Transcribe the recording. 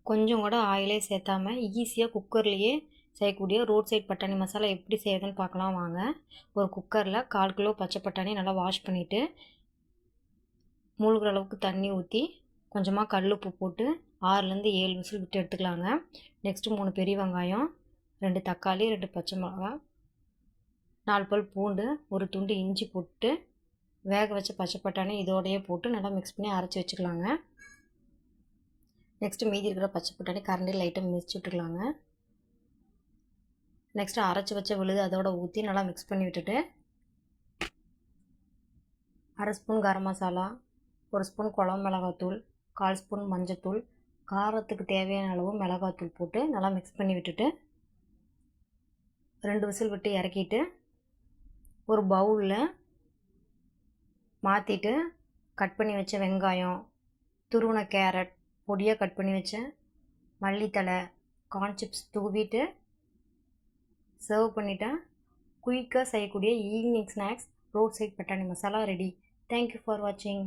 கொஞ்சம் கூட ஆயிலே சேர்த்தாம ஈஸியாக குக்கர்லேயே செய்யக்கூடிய ரோட் சைட் பட்டாணி மசாலா எப்படி செய்யுதுன்னு பார்க்கலாம் வாங்க. ஒரு குக்கரில் 1/4 கிலோ பச்சை பட்டாணி நல்லா வாஷ் பண்ணிவிட்டு மூழ்கிற அளவுக்கு தண்ணி ஊற்றி கொஞ்சமாக கல் உப்பு போட்டு 6லேருந்து 7 விசில் விட்டு எடுத்துக்கலாங்க. நெக்ஸ்ட்டு 3 பெரிய வெங்காயம், 2 தக்காளி, 2 பச்சை மிளகா, 4 பல் பூண்டு, ஒரு துண்டு இஞ்சி போட்டு வேக வச்ச பச்சை பட்டாணி இதோடையே போட்டு நல்லா மிக்ஸ் பண்ணி அரைச்சி வச்சுக்கலாங்க. நெக்ஸ்ட்டு மீதி இருக்கிற பச்சை பட்டாணி கரண்டியில் லைட்டாக மிதிச்சு விட்டுக்கலாங்க. நெக்ஸ்ட்டு அரைச்சி வச்ச விழுது அதோட ஊற்றி நல்லா மிக்ஸ் பண்ணி விட்டுட்டு 1/2 ஸ்பூன் கரம் மசாலா, 1 ஸ்பூன் குழம்பு மிளகாத்தூள், 1/4 ஸ்பூன் மஞ்சத்தூள், காரத்துக்கு தேவையான அளவு மிளகாத்தூள் போட்டு நல்லா மிக்ஸ் பண்ணி விட்டுட்டு 2 விசில் விட்டு இறக்கிட்டு ஒரு பவுலில் மாற்றிட்டு கட் பண்ணி வச்ச வெங்காயம், துருவின கேரட், பொடியாக கட் பண்ணி வச்ச மல்லித்தழை, கார்ன் சிப்ஸ் தூவிட்டு சர்வ் பண்ணிட்டா குயிக்காக செய்யக்கூடிய ஈவினிங் ஸ்நாக்ஸ் ரோட் சைட் பட்டாணி மசாலா ரெடி. தேங்க்யூ ஃபார் வாட்சிங்.